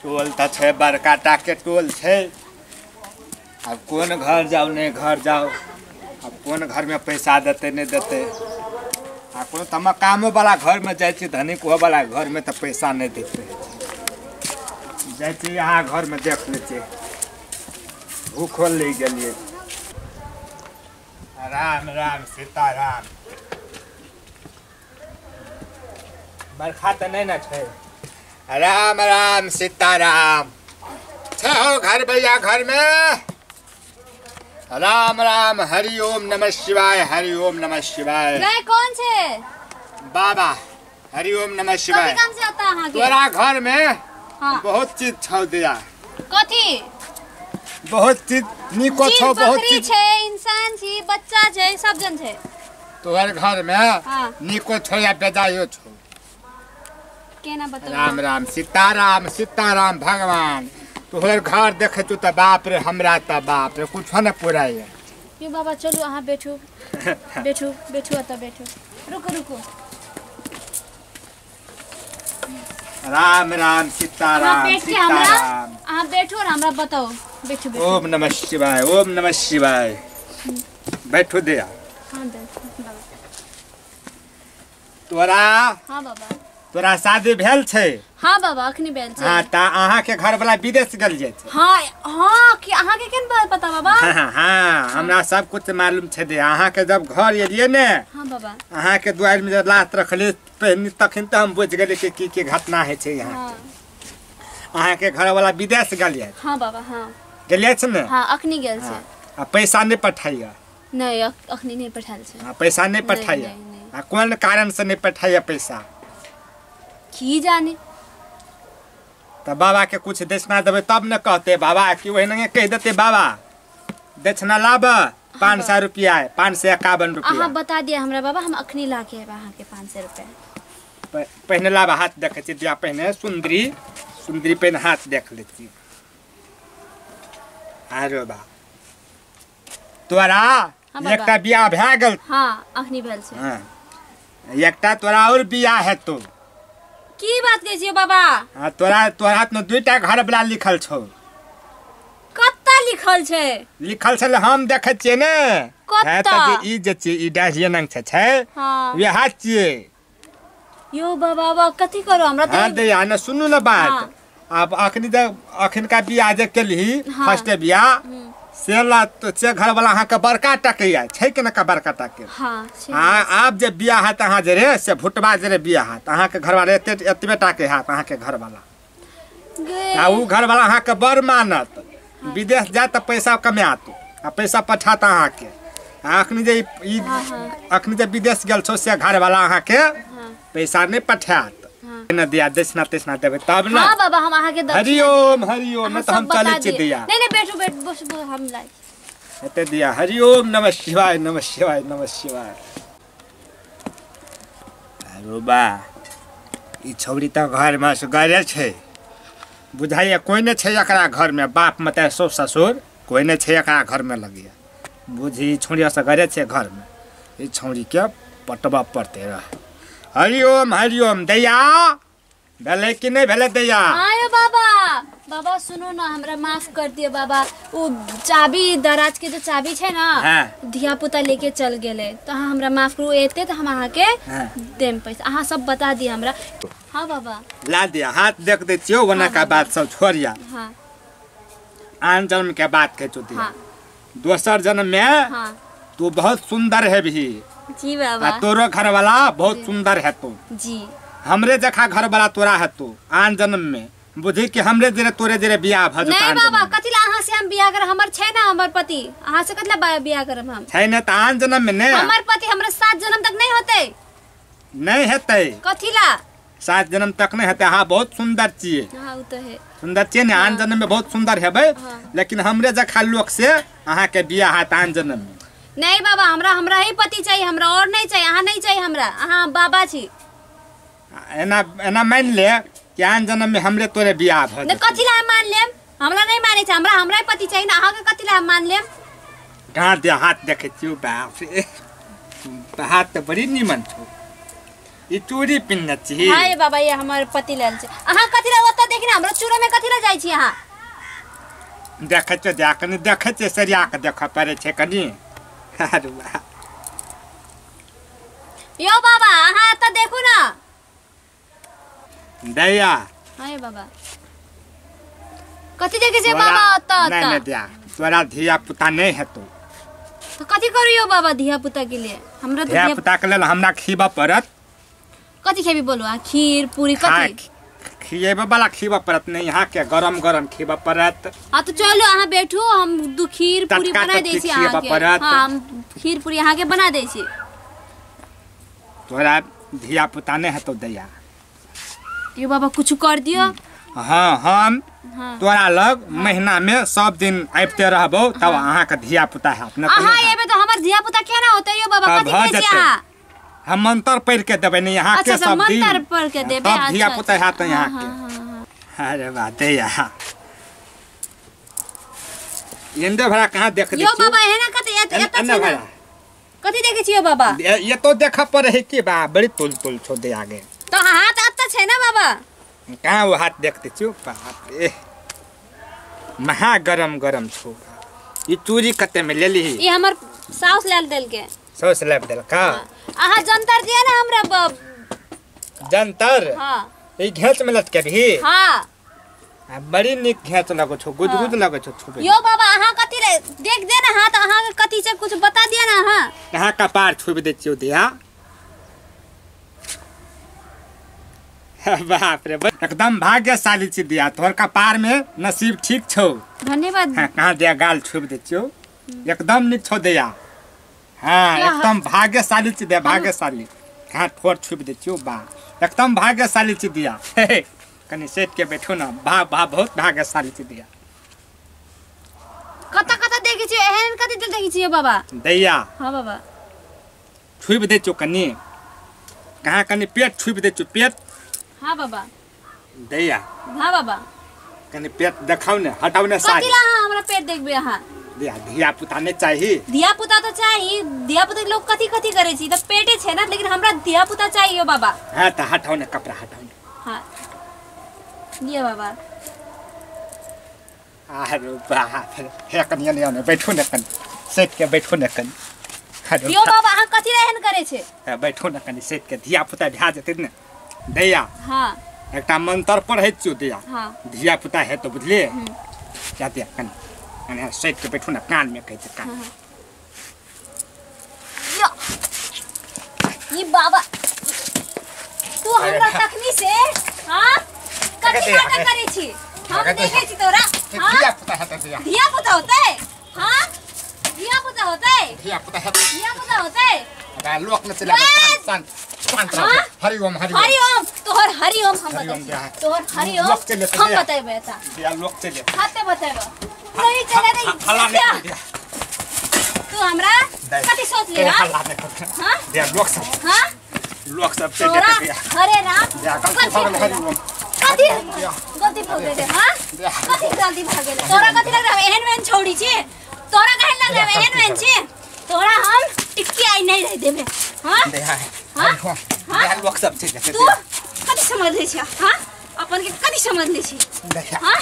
Toll तो छे बड़का टा के टोल छे। अब कौन घर जाओ नहीं घर जाओ, अब कौन घर में पैसा देते नहीं देते। आ कौन तम कामो वाला घर में जाए धनिक हो वाला घर में तो पैसा नहीं देते। जाए यहाँ घर में देख ले भूखो ले गलिए। राम राम सीताराम। बरखा तो नहीं ना छे। राम राम सीताराम छे हो घर भैया घर में। राम राम हरि ओम नमः शिवाय हरि ओम नमः शिवाय। कौन छे? बाबा हरि ओम नमः शिवाय। काम से आता है तोरा घर में हाँ। बहुत चीज छौ दिया। कथी? बहुत चीज निको छौ। बहुत चीज छे, इंसान छी, बच्चा छे, सब जन छे। तोहर घर में हाँ। निको छौ या बेजायो छौ? केना बताओ? राम राम सीताराम सीताराम भगवान। तोहर घर देखे तू तो बाप रे, हमरा तो बाप रे कुछ न पूरा है। यो बाबा चलो अहाँ बैठो बैठो बैठो अत बैठो। रुको रुको। राम राम सीताराम सीताराम। अहाँ बैठो और हमरा बताओ। बैठो बैठो। ओम नमः शिवाय ओम नमः शिवाय। बैठो दे। हाँ बाबा। तोरा हाँ बाबा। तोरा शादी भेल छे? हाँ बाबा अखनी भेल छे। हाँ ता अहाँ के घर वाला विदेश गल जाय छे। हाँ हाँ कि अहाँ के केन पता बाबा? हाँ हाँ हमरा सब कुछ मालूम छे दे। अहाँ के जब घर एलिए ने हाँ बाबा अहाँ के द्वार में जब लात रखले पहले तखन तो हम बुझ गेले कि की घटना है छे यहाँ। हाँ। अहाँ के घर वाला विदेश गल जाय। हाँ बाबा हाँ गेलिए छे ने? हाँ अखनी गेल छे। आ पैसा नहीं पठाइया? नहीं अखनी नहीं पठाल छे। पैसा नहीं पठाइया? आ कौन कारण से नहीं पठाइया पैसा? की जाने। तो बाबा के कुछ दक्षिणा देवे तब न कहते बाबा कि वही नहीं कह देते बाबा दक्षिणा लाब 500 रुपया है 551 रुपया। अहाँ बता दिया हमरा बाबा हम अखनी ला के अहाँ के 500 रुपया। पहने लाब हाथ देखे छी दिया पहने सुंदरी सुंदरी पहने हाथ देख लेती। अरे बा तोरा एकटा बियाह भए गेल। हाँ अखनी भेल छे। हां एकटा तोरा और बियाह है तो की बात कहै छियै बाबा? हां तोरा हाथ में दुईटा घर वाला लिखल छौ। कत्ता लिखल छे? लिखल छले हम देखे छियै ने। कत्ता? ई जे छी ई डाहिया नंग छै। हां वे हाथ छियै। यो बाबा कथी करो हमरा त? हां दैया न सुनू न बात। अब अखन का बियाह जे केली फर्स्ट बियाह सेला तो से घर वाला अहाँ के बड़का टकैया छै के न का बड़का टके। हां आप जे बियाह है अहाँ जे रे से भुटबा जे रे बियाह है अहाँ के घर वाला एतबे टाके हाथ अहाँ के घर वाला। आ उ घर वाला अहाँ के बड़ मानत विदेश जा त पैसा कमात आ पैसा पठात अहाँ के। अखनी जे विदेश गेल छौ से घर वाला अहाँ के पैसा नहीं पठात न दिया दक्षिणा तक्षिणा देबे तब ना। हां बाबा हम अहाँ के हरि ओम न त हम चले छी दिया। नहीं बैठो बस हम लाई एते दिया। हरि ओम नमः शिवाय नमः शिवाय नमः शिवाय। अरे बा ई छौरी त घर में गरे छै बुझाइए कोई नहीं छै एकरा घर में। बाप मते सास ससुर कोई नहीं छै एकरा घर में लगिया बुझी छौरिया से गरे छै घर में। ई छौरी के पटवा पड़ते रह। हरि ओम दैया भेले कि नहीं भेले दैया? आयो बाबा सुनो ना हमरा माफ कर दियो बाबा। वो चाबी दराज के जो चाबी छे ना धिया पुता लेके चल गेले तो अहाँ हमरा माफ करू। एते तो हम अहाँ के देम पैसा अहाँ सब बता दिया हमरा। हाँ बाबा ला दिया हाथ देख दे छियो वना का बात सब छोड़िया। हाँ आन जन्म के बात कह चुती। हाँ दोसर जन्म में तू बहुत सुंदर है भी। जी बाबा। तोरो घर वाला बहुत सुंदर है तू जी। हमरे जखा घर वाला तोरा है तू आन जन्म में बुझी कि हमरे जरे तोरे जरे बियाह भ जता। नहीं बाबा कथिला अहाँ से हम बियाह कर हमर छै ना हमर पति अहाँ से कथिला बियाह करब हम? छै न त आन जन्म में ने हमर पति हमरा 7 जन्म तक नहीं होते। नहीं हेतै कथिला 7 जन्म तक नहीं हेतै। हां बहुत सुंदर छिए। हां उ त है सुंदर छिए ने आन जन्म में बहुत सुंदर हेबै। लेकिन हमरे जखा लोक से अहाँ के बियाह है आन जन्म में। नहीं बाबा हमरा ही पति चाहिए हमरा और नहीं चाहिए। अहाँ नहीं चाहिए हमरा अहाँ बाबा छी। एना मान ले कि आन जन्म में हमरे तोरे बियाह भ न कथिला मान लेम? हमरा नहीं माने छै हमरा ही पति चाहिए ना अहाँ के कथिला मान लेम? कहां दे हाथ देखे छियो बाप रे हाथ त बड़ी निमन छौ। ई चूड़ी पिन्ने छी। हाय बाबा ये हमर पति लेल छै। अहाँ कथिला ओत देखि ना हमरा चूड़ा में कथि ल जाई छी यहां देखे छ जा कनी देखे छ सरिया के देख पड़े छ कनी अरे वाह यो बाबा अहाँ त देखू ना दैया हाय बाबा कथि देखे छ बाबा त नहीं दिया तोरा धिया पुता नहीं है तो कथि करियो बाबा धिया पुता के लिए हमरा धिया पुता के लिए हमरा खीबा पड़त कथि खेबी बोलो खीर पूरी कथि खिएबे वाला खीबा पड़त नहीं यहाँ के गरम गरम खीबा पड़त हां तो चलो अहाँ बैठो हम दू खीर पूरी बना दै छी अहाँ के हां हम खीर पूरी अहाँ के बना दै छी तोरा धिया पुता नहीं है तो दैया यो बाबा कुछ कर दियो हां हम तोरा लग महीना में सब दिन आबते रहबो तब अहाँ के धिया पुता है अपने अहाँ एबे तो हमर धिया पुता केना होतै यो बाबा कथि कहै छी अहाँ हम मंत्र पढ़ के देबे नहीं यहाँ के सब दिन मंत्र पढ़ के देबे अच्छा धिया पुता है तो यहाँ के अरे वाह दैया इंदे भरा कहां देख यो बाबा एना कथि एत कथि देखे छी यो बाबा ये तो देखा पर है कि बा बड़ी तुल छो दे आगे तो हाथ अत्ता छै ना बाबा कहां वो हाथ देखते छु बाप रे महा गरम गरम छो ये चूरी कते में ले ली ये हमर साउस लाल देल के साउस लाल देल का आहा जंतर दिया ना हमरा जंतर हां ई घेच में लटके भी हां बड़ी निक घेच लगो छो गुदगुद लगो छो छुबे यो बाबा आहा कथि रे देख दे ना हाथ आहा के कथि से कुछ बता दिया ना हां कहां कपार छुब दे छियो दिया बाप रे एकदम भाग्यशाली छी दिया तोर कपार में नसीब ठीक छौ धन्यवाद कहां दिया गाल छुब दे छियो एकदम निक छौ दिया हां एकदम भाग्यशाली छी दिया भाग्यशाली कहां ठोर छुब दे छियो बा एकदम भाग्यशाली छी दिया कनी सेट के बैठो ना बा बहुत भाग्यशाली छी दिया कता कता देखि छी एहन कथि दिल देखि छी बाबा दैया हां बाबा छुब दे छियो कनी कहां कनी पेट छुब दे छियो पेट हां बाबा दैया हां बाबा कनी पेट देखाओ ने हटाओ ने साड़ी कथि ला हमरा पेट देखबे अहाँ दिया धिया पुता ने चाहिए धिया पुता तो चाहिए धिया पुता लोग कथि कथि करे छी त पेटे छै ना लेकिन हमरा धिया पुता चाहिए बाबा हां त हटाओ ने कपड़ा हटाओ ने हां दिया बाबा अरे बाप रे हे कनिया ने बैठो ने कन सेट के बैठो ने कन यो बाबा अहाँ कथि रहन करे छै बैठो ने कन सेट के धिया पुता भा जते ने दैया हां एकटा मंत्र पढ़ै छियो दैया हां धिया पुता है तो बुझले क्या दिया कन अने सेट के बैठो ने कान में कहै छै कान ये बाबा तू हमरा तखनी से हां कथि नाटक करे छी हम देखे छी तोरा धिया पुता है तो दिया धिया पुता होतै हां धिया पुता होतै धिया पुता है धिया पुता होतै अरे लोक न चला शांत हरि ओम हरि ओम तोहर हरि ओम हम बताई तोहर हरि ओम हम बताइबे ता दिया लोक चले हाथे बताइबे सही चले रे हल्ला नहीं दिया तू हमरा कथि सोच ले हां दिया लोक सब चले तोरा दिया हरे राम दिया कथि हरि ओम कथि गलती भागे रे हां कथि गलती भागे रे तोरा कथि लग रहा एहन वेन छोड़ी छी तोरा कहन लग रहा एहन वेन छी तोरा हम टिक्की आई नहीं रह देबे हां हां हां लोक सब चले तू कथि समझ ले छी हां अपन के कथि समझ ले छी हां